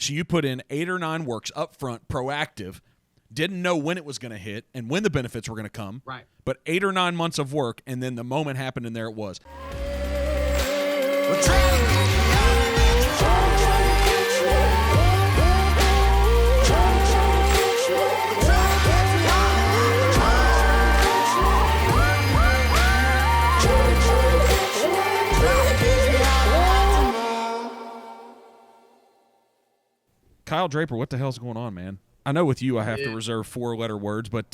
So you put in 8 or 9 works up front, proactive, didn't know when it was going to hit and when the benefits were going to come. Right. But 8 or 9 months of work, and then the moment happened, and there it was. Kyle Draper, what the hell's going on, man? I know with you I have to reserve 4-letter words, but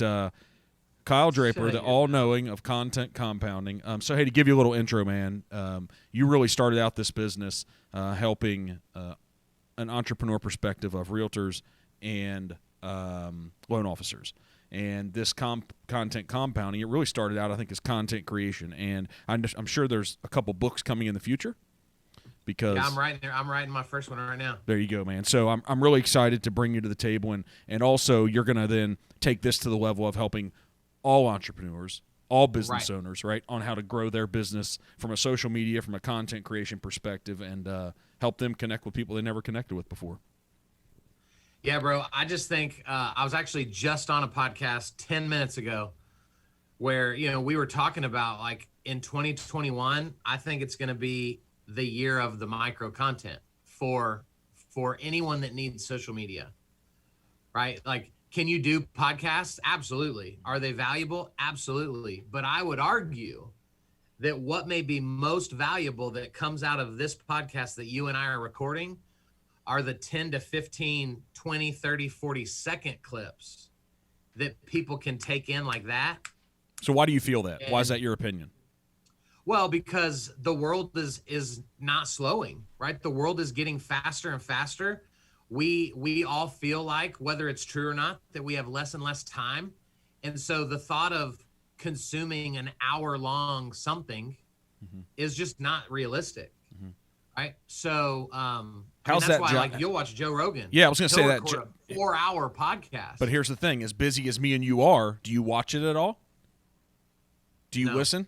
Kyle Draper, the all-knowing of content compounding. So, hey, to give you a little intro, man, you really started out this business helping an entrepreneur perspective of realtors and loan officers. And this content compounding, it really started out, I think, as content creation. And I'm sure there's a couple books coming in the future. Because yeah, I'm writing my first one right now. There you go, man. So I'm really excited to bring you to the table, and also you're going to then take this to the level of helping all entrepreneurs, all business owners, right, on how to grow their business from a social media, from a content creation perspective, and help them connect with people they never connected with before. Yeah, bro. I just think I was actually just on a podcast 10 minutes ago where, we were talking about, like, in 2021, I think it's going to be the year of the micro content for anyone that needs social media, right? Like, can you do podcasts? Absolutely. Are they valuable? Absolutely. But I would argue that what may be most valuable that comes out of this podcast that you and I are recording are the 10 to 15, 20, 30, 40 second clips that people can take in like that. So why do you feel that? Why is that your opinion? Well, because the world is not slowing, right? The world is getting faster and faster. We all feel like, whether it's true or not, that we have less and less time. And so the thought of consuming an hour-long something is just not realistic, right? So how's that's that? why, like, you'll watch Joe Rogan. Yeah, I was going to say that. A 4-hour podcast. But here's the thing: as busy as me and you are, do you watch it at all? Do you listen?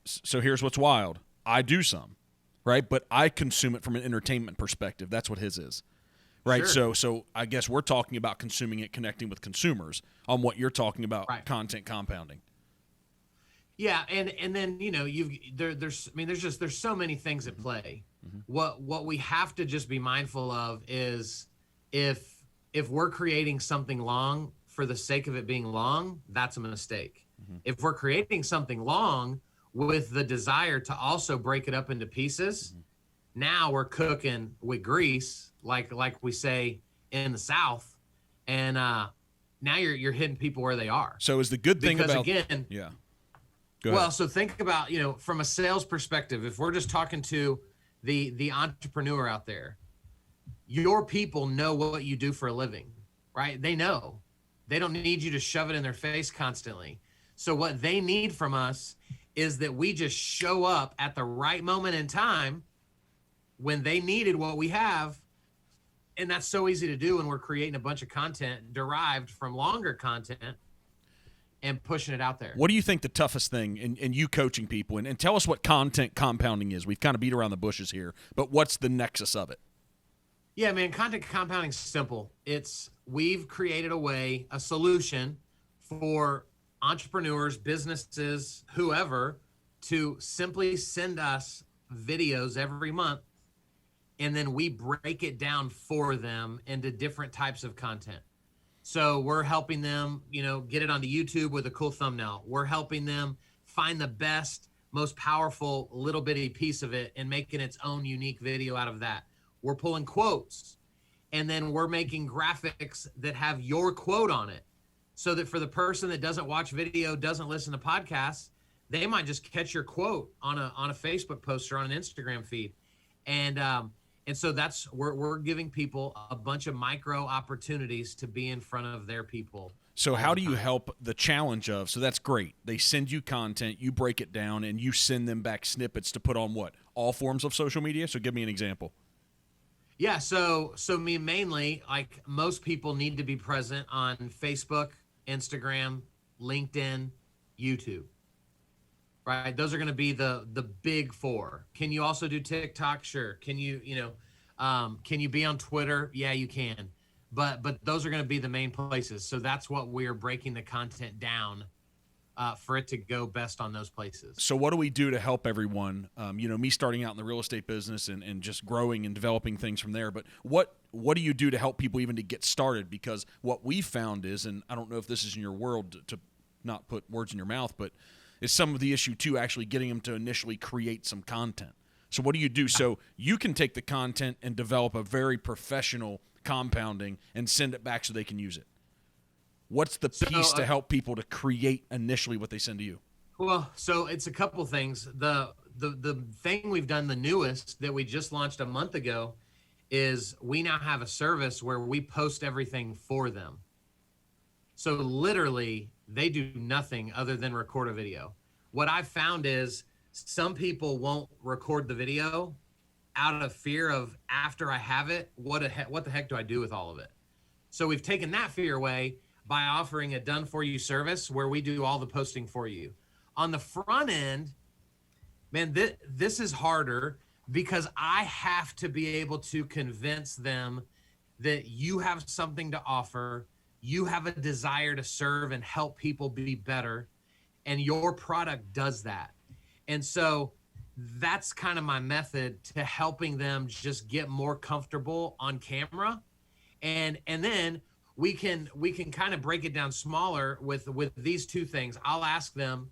So here's what's wild. I do some, right? But I consume it from an entertainment perspective. That's what his is, right? Sure. So I guess we're talking about consuming it, connecting with consumers on what you're talking about, content compounding. Yeah, and then there's so many things at play. What we have to just be mindful of is if we're creating something long for the sake of it being long, that's a mistake. If we're creating something long with the desire to also break it up into pieces, now we're cooking with grease, like we say in the South, and now you're hitting people where they are. So is the good thing because about again, yeah. Well, so think about, from a sales perspective, if we're just talking to the entrepreneur out there, your people know what you do for a living, right? They know. They don't need you to shove it in their face constantly. So what they need from us is that we just show up at the right moment in time when they needed what we have. And that's so easy to do when we're creating a bunch of content derived from longer content and pushing it out there. What do you think the toughest thing in you coaching people, and tell us what content compounding is? We've kind of beat around the bushes here, but what's the nexus of it? Yeah, man, content compounding is simple. We've created a solution for entrepreneurs, businesses, whoever, to simply send us videos every month, and then we break it down for them into different types of content. So we're helping them, get it onto YouTube with a cool thumbnail. We're helping them find the best, most powerful little bitty piece of it and making its own unique video out of that. We're pulling quotes, and then we're making graphics that have your quote on it, so that for the person that doesn't watch video, doesn't listen to podcasts, they might just catch your quote on a Facebook post or on an Instagram feed. And so that's we're giving people a bunch of micro opportunities to be in front of their people. So how do you help the challenge of, so that's great. They send you content, you break it down, and you send them back snippets to put on what? All forms of social media? So give me an example. Yeah, so me mainly, like most people need to be present on Facebook, Instagram, LinkedIn, YouTube, right? Those are going to be the big four. Can you also do TikTok? Sure. Can you, Can you be on Twitter? Yeah, you can. But those are going to be the main places. So that's what we're breaking the content down for it to go best on those places. So what do we do to help everyone? Me starting out in the real estate business and just growing and developing things from there. But what do you do to help people even to get started? Because what we found is, and I don't know if this is in your world to not put words in your mouth, but it's some of the issue too, actually getting them to initially create some content. So what do you do? So you can take the content and develop a very professional compounding and send it back so they can use it. What's the piece to help people to create initially what they send to you? Well, so it's a couple things. The thing we've done, the newest that we just launched a month ago, is we now have a service where we post everything for them. So literally, they do nothing other than record a video. What I've found is some people won't record the video out of fear of, after I have it, what the heck do I do with all of it? So we've taken that fear away by offering a done-for-you service where we do all the posting for you. On the front end, man, this is harder because I have to be able to convince them that you have something to offer, you have a desire to serve and help people be better, and your product does that. And so that's kind of my method to helping them just get more comfortable on camera. And then we can kind of break it down smaller with these two things. I'll ask them,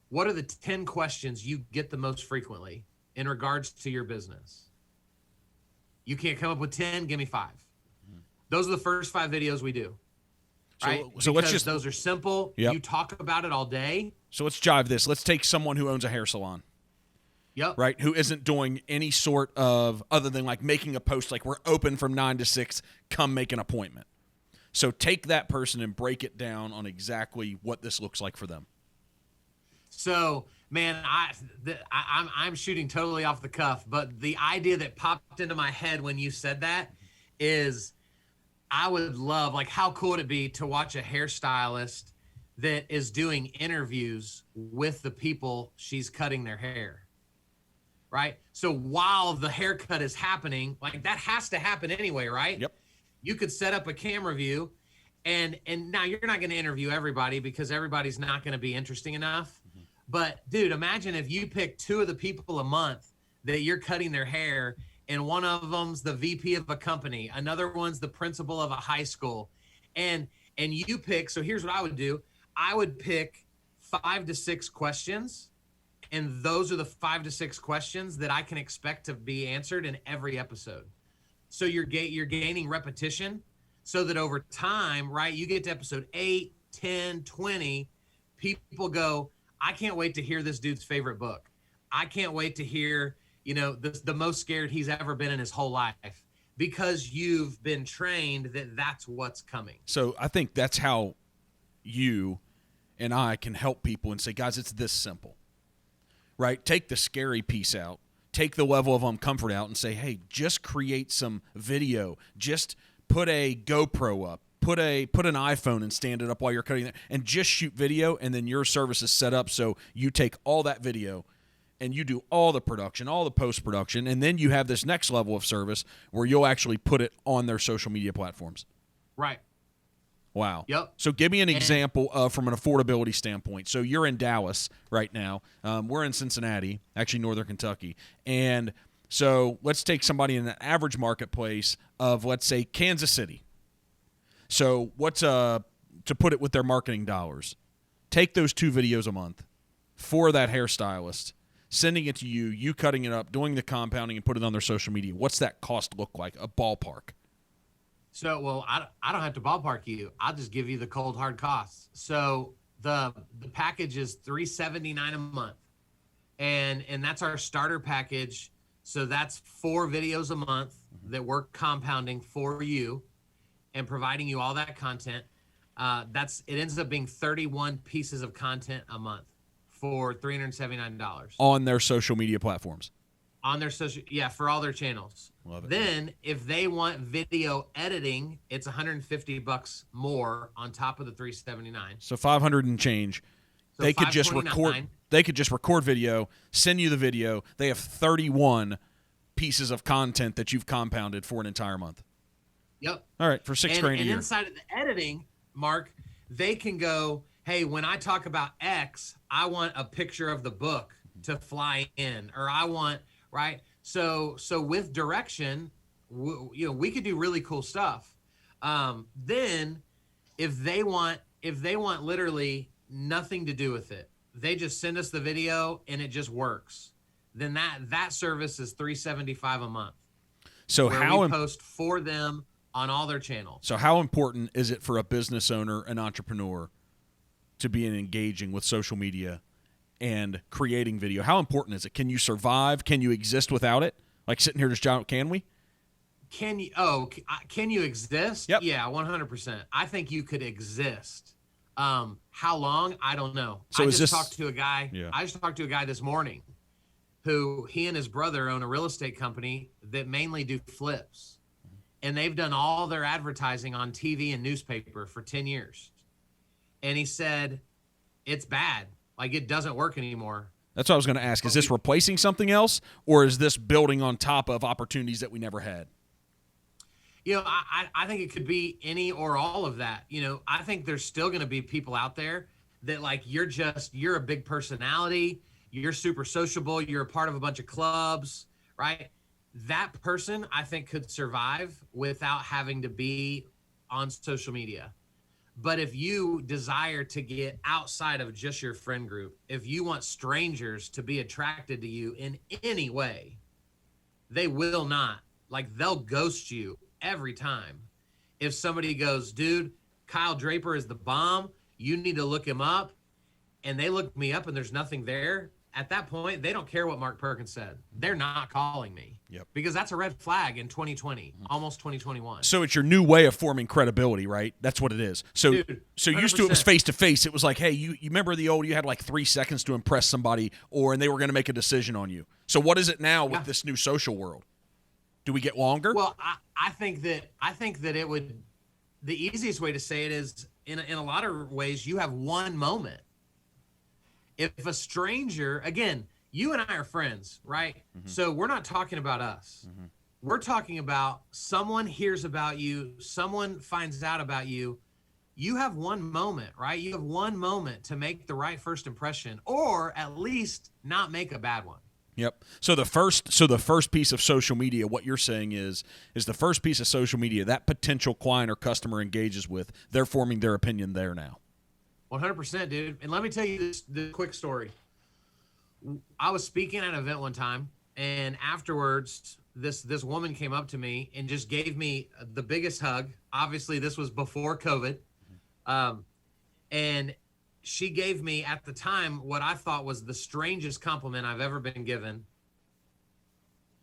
what are the 10 questions you get the most frequently in regards to your business? You can't come up with 10, give me 5. Those are the first 5 videos we do. Right? So let's just, those are simple. Yep. You talk about it all day. So let's jive this. Let's take someone who owns a hair salon. Yep. Right, who isn't doing any sort of, other than like making a post like we're open from 9 to 6, come make an appointment. So take that person and break it down on exactly what this looks like for them. So, man, I'm shooting totally off the cuff, but the idea that popped into my head when you said that is, I would love, like, how cool would it be to watch a hairstylist that is doing interviews with the people she's cutting their hair? Right? So while the haircut is happening, like, that has to happen anyway, right? Yep. You could set up a camera view, and now you're not going to interview everybody because everybody's not going to be interesting enough. Mm-hmm. But dude, imagine if you pick 2 of the people a month that you're cutting their hair, and one of them's the VP of a company, another one's the principal of a high school, and you pick. So here's what I would do. I would pick 5 to 6 questions. And those are the 5 to 6 questions that I can expect to be answered in every episode. So you're gaining repetition so that over time, right, you get to episode 8, 10, 20, people go, I can't wait to hear this dude's favorite book. I can't wait to hear, the most scared he's ever been in his whole life, because you've been trained that that's what's coming. So I think that's how you and I can help people and say, guys, it's this simple. Right? Take the scary piece out, take the level of uncomfort out, and say, hey, just create some video. Just put a GoPro up, put an iPhone and stand it up while you're cutting it, and just shoot video, and then your service is set up so you take all that video and you do all the production, all the post-production, and then you have this next level of service where you'll actually put it on their social media platforms. Right. Wow. Yep. So give me an example from an affordability standpoint. So you're in Dallas right now. We're in Cincinnati, actually Northern Kentucky. And so let's take somebody in an average marketplace of, let's say, Kansas City. So what's to put it with their marketing dollars? Take those 2 videos a month for that hairstylist, sending it to you, you cutting it up, doing the compounding, and put it on their social media. What's that cost look like, a ballpark? So, well, I don't have to ballpark you. I'll just give you the cold hard costs. So the package is $379 a month, and that's our starter package. So that's 4 videos a month that we're compounding for you and providing you all that content. It ends up being 31 pieces of content a month for $379 on their social media platforms. On their social, yeah, for all their channels. Love it. Then, if they want video editing, it's $150 more on top of the $379. So 500 and change. So they could just record. They could just record video, send you the video. They have 31 pieces of content that you've compounded for an entire month. Yep. All right, for $6,000 a year. And inside of the editing, Mark, they can go, hey, when I talk about X, I want a picture of the book to fly in, or I want, right? So with direction, we could do really cool stuff. Then if they want literally nothing to do with it, they just send us the video and it just works. Then that service is $375 a month. So how we post for them on all their channels. So how important is it for a business owner, an entrepreneur, to be engaging with social media and creating video? How important is it? Can you survive? Can you exist without it? Like sitting here just can we? Can you exist? Yep. Yeah, 100%. I think you could exist. How long? I don't know. So I just talked to a guy this morning who he and his brother own a real estate company that mainly do flips. And they've done all their advertising on TV and newspaper for 10 years. And he said, it's bad. Like, it doesn't work anymore. That's what I was going to ask. Is this replacing something else, or is this building on top of opportunities that we never had? I think it could be any or all of that. I think there's still going to be people out there that, like, you're a big personality. You're super sociable. You're a part of a bunch of clubs, right? That person, I think, could survive without having to be on social media. But if you desire to get outside of just your friend group, if you want strangers to be attracted to you in any way, they will not. Like, they'll ghost you every time. If somebody goes, dude, Kyle Draper is the bomb, you need to look him up, and they look me up and there's nothing there, at that point, they don't care what Mark Perkins said. They're not calling me. Yep. Because that's a red flag in 2020, almost 2021. So it's your new way of forming credibility, right? That's what it is. So Dude, so used to it was face-to-face. It was like, hey, you remember you had like 3 seconds to impress somebody, and they were going to make a decision on you. So what is it now with this new social world? Do we get longer? Well, I think that it would, the easiest way to say it is, in a lot of ways, you have one moment. If a stranger, again, you and I are friends, right? Mm-hmm. So we're not talking about us. Mm-hmm. We're talking about someone hears about you, someone finds out about you. You have one moment, right? You have one moment to make the right first impression, or at least not make a bad one. Yep. So the first piece of social media, what you're saying is the first piece of social media that potential client or customer engages with, they're forming their opinion there now. 100%, dude. And let me tell you this quick story. I was speaking at an event one time, and afterwards, this woman came up to me and just gave me the biggest hug. Obviously, this was before COVID. And she gave me, at the time, what I thought was the strangest compliment I've ever been given.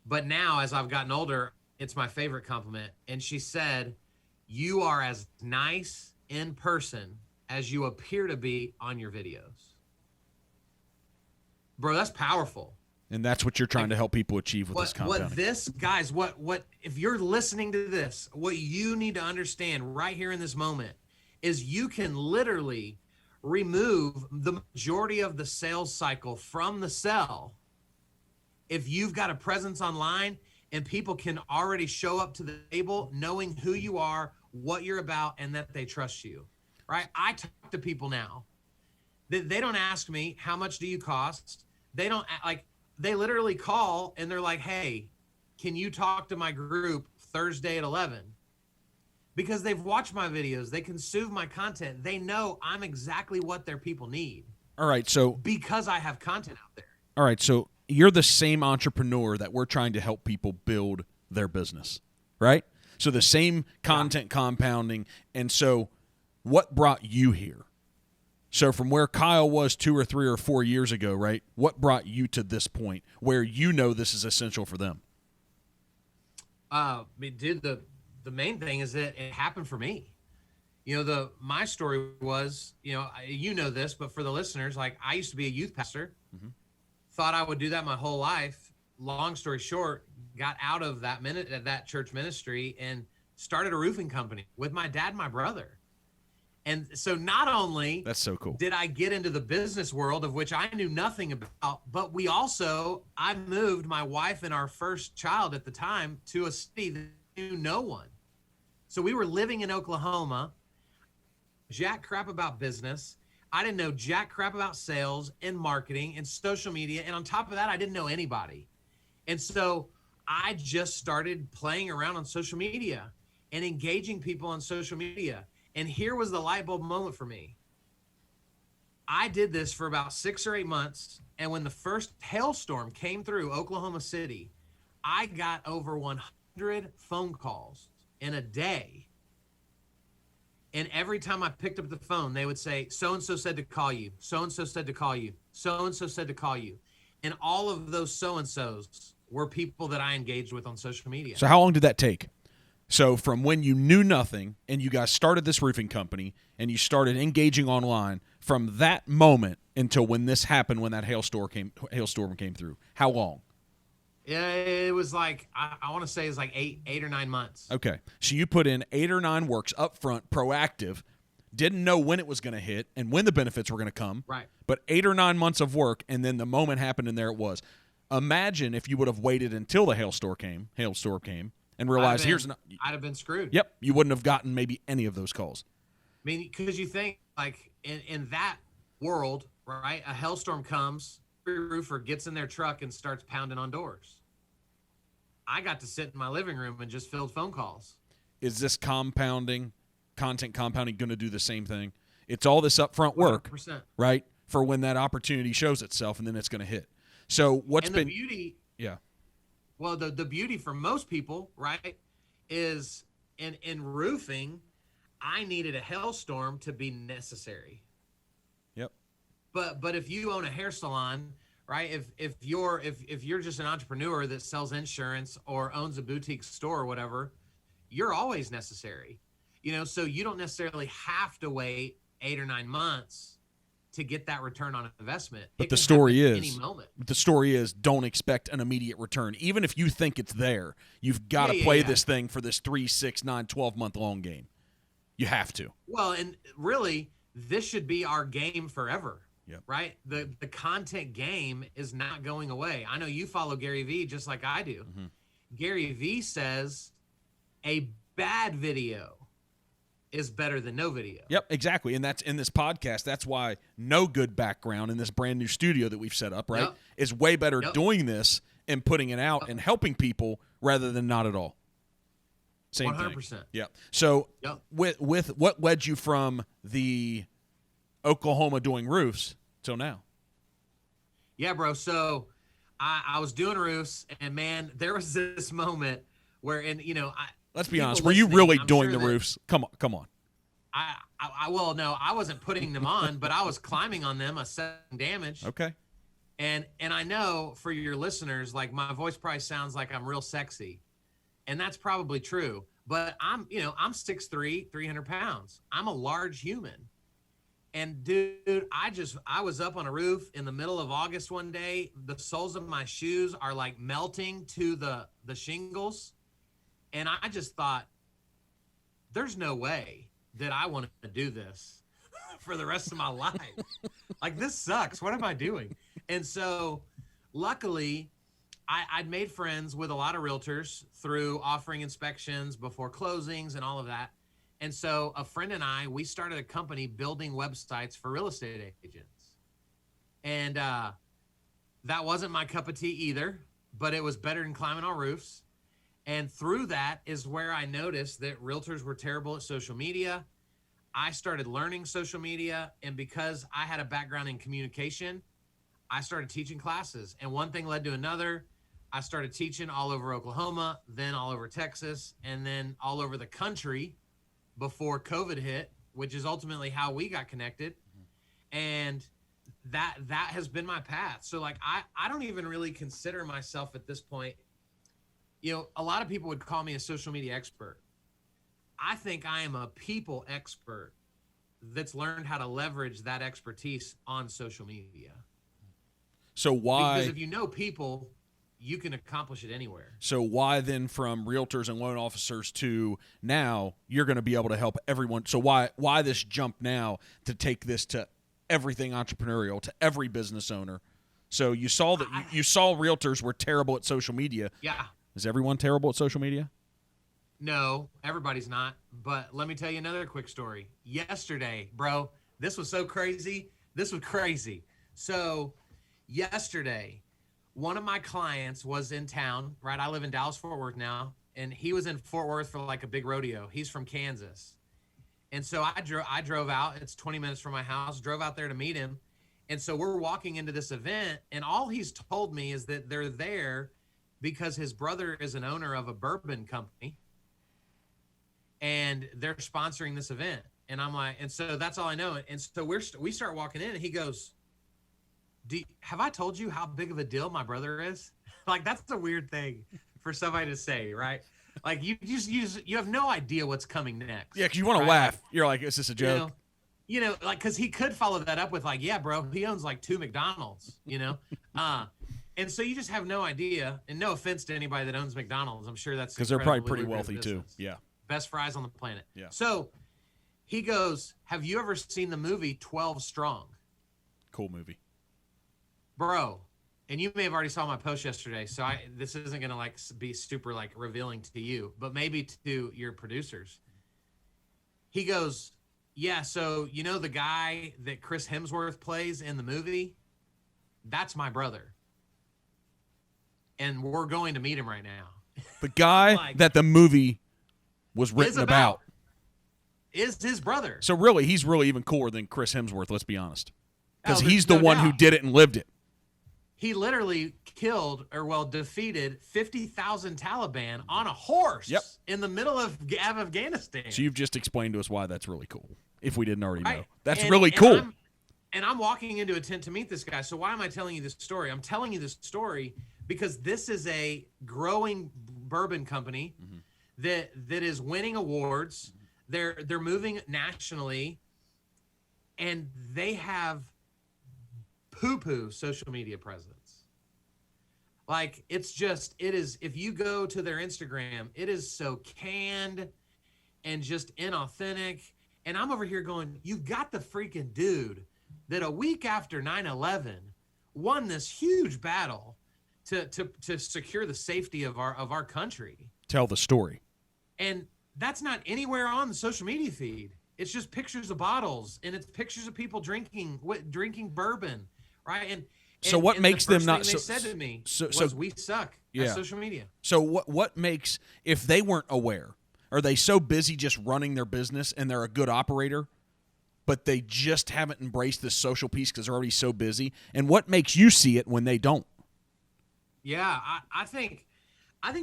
But now, as I've gotten older, it's my favorite compliment. And she said, "You are as nice in person as you appear to be on your videos." Bro, that's powerful. And that's what you're trying to help people achieve with this compounding. What if you're listening to this, what you need to understand right here in this moment is you can literally remove the majority of the sales cycle from the sell if you've got a presence online and people can already show up to the table knowing who you are, what you're about, and that they trust you. Right? I talk to people now. They don't ask me, how much do you cost? They don't, they literally call and they're like, hey, can you talk to my group Thursday at 11? Because they've watched my videos. They consume my content. They know I'm exactly what their people need. All right, so. Because I have content out there. All right, so you're the same entrepreneur that we're trying to help people build their business, right? So the same content compounding. And so what brought you here? So from where Kyle was 2 or 3 or 4 years ago, right? What brought you to this point where you know this is essential for them? Dude, the main thing is that it happened for me. My story was, this, but for the listeners, like, I used to be a youth pastor, thought I would do that my whole life. Long story short, got out of that church ministry and started a roofing company with my dad and my brother. And so not only That's so cool. did I get into the business world, of which I knew nothing about, but I moved my wife and our first child at the time to a city that knew no one. So we were living in Oklahoma, jack crap about business. I didn't know jack crap about sales and marketing and social media. And on top of that, I didn't know anybody. And so I just started playing around on social media and engaging people on social media. And here was the light bulb moment for me. I did this for about 6 or 8 months. And when the first hailstorm came through Oklahoma City, I got over 100 phone calls in a day. And every time I picked up the phone, they would say, so-and-so said to call you. So-and-so said to call you. So-and-so said to call you. And all of those so-and-sos were people that I engaged with on social media. So how long did that take? So from when you knew nothing and you guys started this roofing company and you started engaging online, from that moment until when this happened, when that hailstorm came through, how long? Yeah, it was like, I want to say it's like eight or 9 months. Okay. So you put in 8 or 9 works up front, proactive, didn't know when it was going to hit and when the benefits were going to come. Right. But 8 or 9 months of work, and then the moment happened and there it was. Imagine if you would have waited until the hailstorm came and realized I'd have been screwed. Yep, you wouldn't have gotten maybe any of those calls. I mean, because you think like in that world, right? A hailstorm comes, every roofer gets in their truck and starts pounding on doors. I got to sit in my living room and just field phone calls. Is this content compounding going to do the same thing? It's all this upfront work, 100%. right? For when that opportunity shows itself, and then it's going to hit. So the beauty? Yeah. Well, the beauty for most people, right, is in roofing, I needed a hailstorm to be necessary. Yep. But if you own a hair salon, right, if you're just an entrepreneur that sells insurance or owns a boutique store or whatever, you're always necessary. So you don't necessarily have to wait 8 or 9 months to get that return on investment. But the story is don't expect an immediate return. Even if you think it's there, you've got to play this thing for this 3, 6, 9, 12-month long game. You have to. Well, and really, this should be our game forever. Yep. Right? The content game is not going away. I know you follow Gary Vee just like I do. Mm-hmm. Gary Vee says a bad video is better than no video. Yep, exactly. And that's in this podcast. That's why no good background in this brand new studio that we've set up, right, is way better doing this and putting it out and helping people rather than not at all. Same 100%. thing. Yeah. So with what led you from the Oklahoma doing roofs till now? Yeah, bro. So I was doing roofs, and man, there was this moment where, let's be honest. Were you really doing the roofs? Come on. Well, no, I wasn't putting them on, but I was climbing on them, assessing damage. Okay. And I know for your listeners, like my voice probably sounds like I'm real sexy, and that's probably true. But I'm 6'3", 300 pounds. I'm a large human. And dude, I was up on a roof in the middle of August one day. The soles of my shoes are like melting to the shingles. And I just thought, there's no way that I want to do this for the rest of my life. Like, this sucks. What am I doing? And so luckily I'd made friends with a lot of realtors through offering inspections before closings and all of that. And so a friend and we started a company building websites for real estate agents. And that wasn't my cup of tea either, but it was better than climbing on roofs. And through that is where I noticed that realtors were terrible at social media. I started learning social media, and because I had a background in communication, I started teaching classes. And one thing led to another. I started teaching all over Oklahoma, then all over Texas, and then all over the country before COVID hit, which is ultimately how we got connected. And that has been my path. So like, I don't even really consider myself at this point, a lot of people would call me a social media expert. I think I am a people expert that's learned how to leverage that expertise on social media. So why? Because if you know people, you can accomplish it anywhere. So why then from realtors and loan officers to now you're going to be able to help everyone? So why this jump now to take this to everything entrepreneurial, to every business owner? So you saw that you saw realtors were terrible at social media. Yeah. Is everyone terrible at social media? No, everybody's not. But let me tell you another quick story. Yesterday, bro, this was so crazy. This was crazy. So yesterday, one of my clients was in town, right? I live in Dallas, Fort Worth now, and he was in Fort Worth for like a big rodeo. He's from Kansas. And so I drove out. It's 20 minutes from my house, drove out there to meet him. And so we're walking into this event, and all he's told me is that they're there because his brother is an owner of a bourbon company, and they're sponsoring this event. And I'm like, and so that's all I know. And so we start walking in, and he goes, have I told you how big of a deal my brother is? Like, that's a weird thing for somebody to say, right? Like, you have no idea what's coming next. Yeah, because you want to laugh. You're like, is this a joke? You know, like, because he could follow that up with like, yeah, bro, he owns like 2 McDonald's, you know? And so you just have no idea. And no offense to anybody that owns McDonald's. I'm sure that's because they're probably pretty wealthy too. Yeah. Best fries on the planet. Yeah. So he goes, have you ever seen the movie 12 Strong? Cool movie. Bro, and you may have already saw my post yesterday, so this isn't going to like be super like revealing to you, but maybe to your producers. He goes, yeah, so you know the guy that Chris Hemsworth plays in the movie? That's my brother. And we're going to meet him right now. The guy that the movie was written about is his brother. So really, he's really even cooler than Chris Hemsworth, let's be honest. Because he's the no one doubt. who did it and lived it. He literally defeated 50,000 Taliban on a horse in the middle of Afghanistan. So you've just explained to us why that's really cool, if we didn't already know. That's and, really and cool. I'm walking into a tent to meet this guy. So why am I telling you this story? I'm telling you this story because this is a growing bourbon company that is winning awards. They're moving nationally, and they have poo-poo social media presence. Like, it is, if you go to their Instagram, it is so canned and just inauthentic. And I'm over here going, you got the freaking dude that a week after 9/11 won this huge battle to secure the safety of our country. Tell the story. And that's not anywhere on the social media feed. It's just pictures of bottles, and it's pictures of people drinking bourbon, right? And so what makes them not? They said to me we suck at social media. So what makes, if they weren't aware, are they so busy just running their business and they're a good operator, but they just haven't embraced this social piece because they're already so busy? And what makes you see it when they don't? Yeah, I think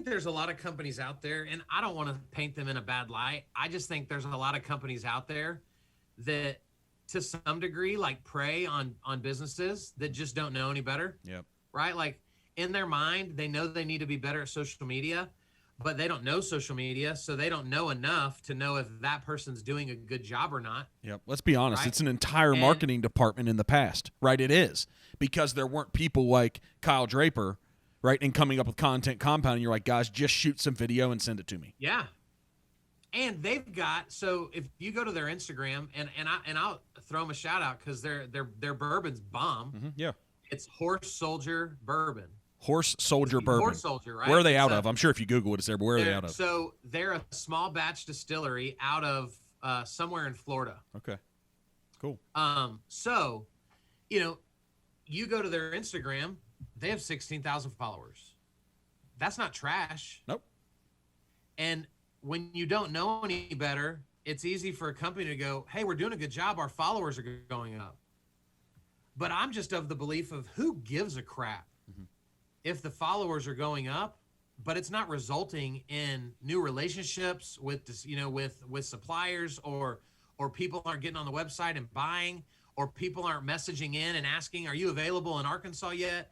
there's a lot of companies out there, and I don't want to paint them in a bad light. I just think there's a lot of companies out there that, to some degree, like prey on businesses that just don't know any better. Yep. Right? Like, in their mind, they know they need to be better at social media, but they don't know social media, so they don't know enough to know if that person's doing a good job or not. Yep. Let's be honest. Right? It's an entire marketing department in the past, right? It is. Because there weren't people like Kyle Draper, right, and coming up with content compounding. You're like, guys, just shoot some video and send it to me. Yeah. And they've got, so if you go to their Instagram, and I'll throw them a shout out because their bourbon's bomb. Mm-hmm. Yeah. It's Horse Soldier Bourbon. Horse Soldier Bourbon. Horse Soldier, right? Where are they out of? I'm sure if you Google it, it's there, but where are they out of? So they're a small batch distillery out of somewhere in Florida. Okay. Cool. So, you go to their Instagram, they have 16,000 followers. That's not trash. Nope. And when you don't know any better, it's easy for a company to go, hey, we're doing a good job. Our followers are going up. But I'm just of the belief of who gives a crap if the followers are going up, but it's not resulting in new relationships with suppliers, or people aren't getting on the website and buying, or people aren't messaging in and asking, are you available in Arkansas yet?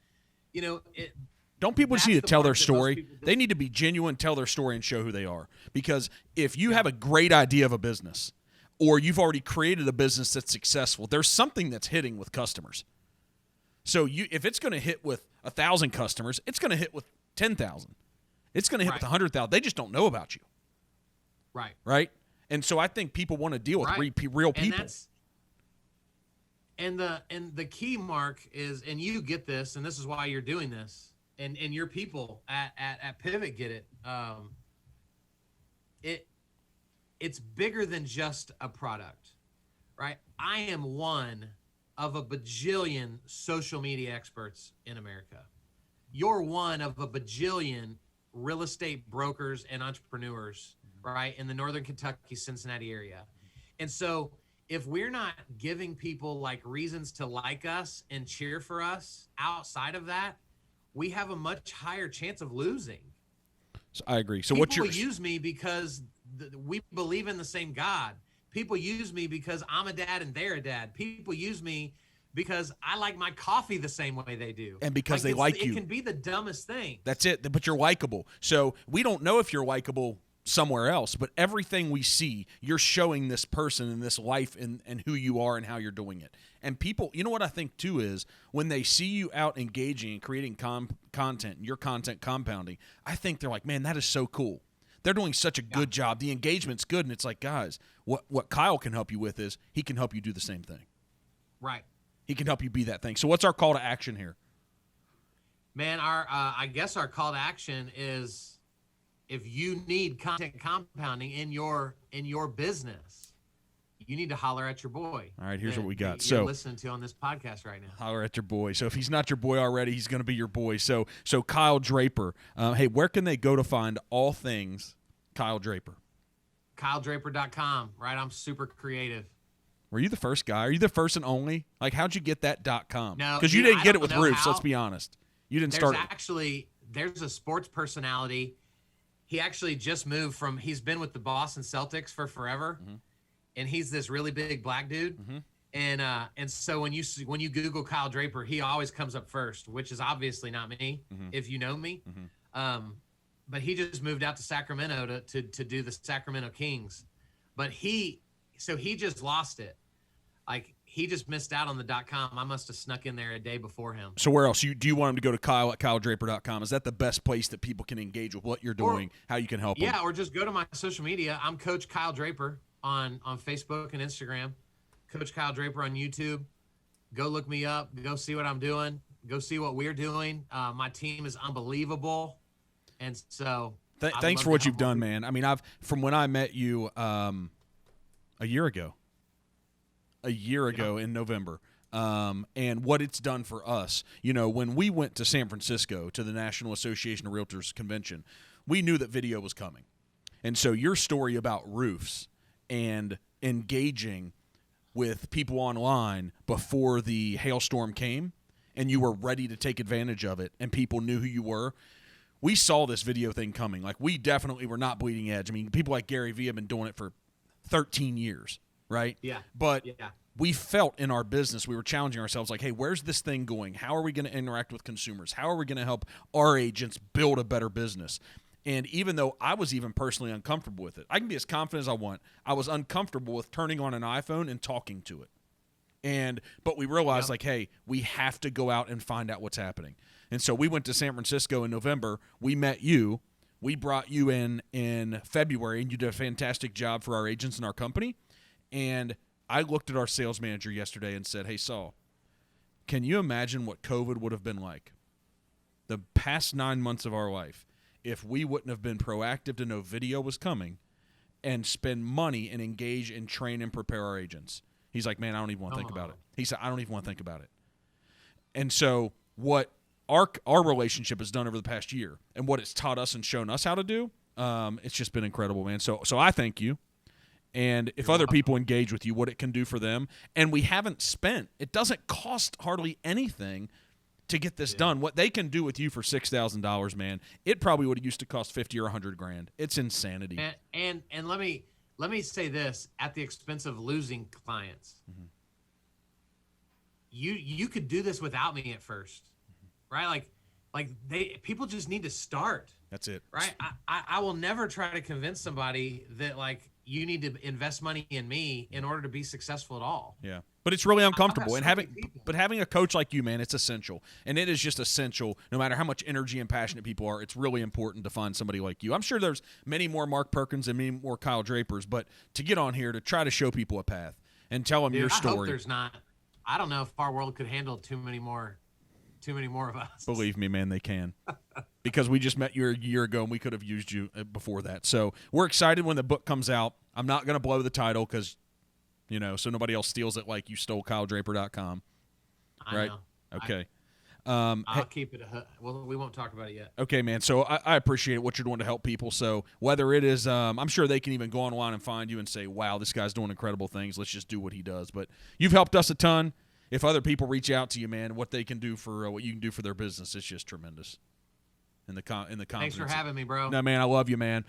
Don't people just need to tell their story? They need to be genuine, tell their story, and show who they are. Because if you have a great idea of a business, or you've already created a business that's successful, there's something that's hitting with customers. So if it's going to hit with 1,000 customers, it's going to hit with 10,000. It's going to hit with 100,000. They just don't know about you. Right. Right. And so I think people want to deal with real people. And the key, Mark, is, and you get this, and this is why you're doing this, and your people at Pivot get it. It's bigger than just a product, right? I am one of a bajillion social media experts in America. You're one of a bajillion real estate brokers and entrepreneurs, right, in the Northern Kentucky, Cincinnati area. And so if we're not giving people like reasons to like us and cheer for us outside of that, we have a much higher chance of losing. So I agree. So people use me because we believe in the same God. People use me because I'm a dad and they're a dad. People use me because I like my coffee the same way they do. And because they like you. It can be the dumbest thing. That's it. But you're likable. So we don't know if you're likable somewhere else, but everything we see, you're showing this person and this life and who you are and how you're doing it. And people, you know what I think too is when they see you out engaging and creating content, and your content compounding, I think they're like, man, that is so cool. They're doing such a good job. The engagement's good. And it's like, guys, what Kyle can help you with is he can help you do the same thing. Right. He can help you be that thing. So what's our call to action here? Man, I guess our call to action is if you need content compounding in your business, you need to holler at your boy. All right, here's what we got. You're listening to on this podcast right now. Holler at your boy. So if he's not your boy already, he's going to be your boy. So Kyle Draper. Hey, where can they go to find all things Kyle Draper? KyleDraper.com, right? I'm super creative. Were you the first guy? Are you the first and only? Like, how'd you get that .com? No, because you didn't get it with roofs. Let's be honest. You didn't start it. There's a sports personality. He actually just moved from. He's been with the Boston Celtics for forever, and he's this really big black dude. And so when you Google Kyle Draper, he always comes up first, which is obviously not me if you know me. But he just moved out to Sacramento to do the Sacramento Kings. But he just lost it. Like, he just missed out on the .com. I must have snuck in there a day before him. So where else? Do you want him to go to Kyle at KyleDraper.com? Is that the best place that people can engage with what you're doing, how you can help them? Yeah, or just go to my social media. I'm Coach Kyle Draper on Facebook and Instagram. Coach Kyle Draper on YouTube. Go look me up. Go see what I'm doing. Go see what we're doing. My team is unbelievable. And so thanks for what you've done, man. I mean, from when I met you a year ago in November, and what it's done for us. You know, when we went to San Francisco to the National Association of Realtors convention, we knew that video was coming. And so your story about roofs and engaging with people online before the hailstorm came and you were ready to take advantage of it and people knew who you were, we saw this video thing coming. Like, we definitely were not bleeding edge. I mean, people like Gary Vee have been doing it for 13 years, right? Yeah. But we felt in our business, we were challenging ourselves like, hey, where's this thing going? How are we going to interact with consumers? How are we going to help our agents build a better business? And even though I was even personally uncomfortable with it, I can be as confident as I want. I was uncomfortable with turning on an iPhone and talking to it. But we realized like, hey, we have to go out and find out what's happening. And so we went to San Francisco in November. We met you. We brought you in February, and you did a fantastic job for our agents and our company. And I looked at our sales manager yesterday and said, hey, Saul, can you imagine what COVID would have been like the past 9 months of our life if we wouldn't have been proactive to know video was coming and spend money and engage and train and prepare our agents? He's like, man, I don't even want to think about it. He said, I don't even want to think about it. And so what our relationship has done over the past year and what it's taught us and shown us how to do, it's just been incredible, man. So I thank you. And if other people engage with you, what it can do for them. And we haven't spent, it doesn't cost hardly anything to get this done. What they can do with you for $6,000, man, it probably would have used to cost 50 or 100 grand. It's insanity. And let me say this at the expense of losing clients. You could do this without me at first, right? Like people just need to start. That's it. Right. I will never try to convince somebody that like you need to invest money in me in order to be successful at all. Yeah. But it's really uncomfortable. And having a coach like you, man, it's essential. And it is just essential. No matter how much energy and passionate people are, it's really important to find somebody like you. I'm sure there's many more Mark Perkins and many more Kyle Drapers, but to get on here to try to show people a path and tell them your story. I hope there's not. I don't know if our world could handle too many more of us. Believe me, man, they can. Because we just met you a year ago and we could have used you before that. So we're excited when the book comes out. I'm not going to blow the title because, so nobody else steals it like you stole KyleDraper.com. Right? I know. Okay. I'll keep it. Well, we won't talk about it yet. Okay, man. So I appreciate what you're doing to help people. So whether it is, I'm sure they can even go online and find you and say, wow, this guy's doing incredible things. Let's just do what he does. But you've helped us a ton. If other people reach out to you, man, what they can do for what you can do for their business, it's just tremendous. In the confidence. Thanks for having me, bro. No, man, I love you, man.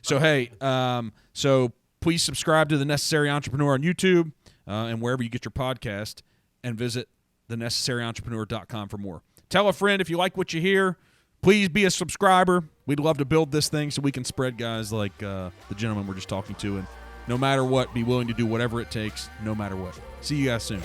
So please subscribe to The Necessary Entrepreneur on YouTube and wherever you get your podcast, and visit thenecessaryentrepreneur.com for more. Tell a friend if you like what you hear. Please be a subscriber. We'd love to build this thing so we can spread guys like the gentleman we're just talking to, and no matter what, be willing to do whatever it takes, no matter what. See you guys soon.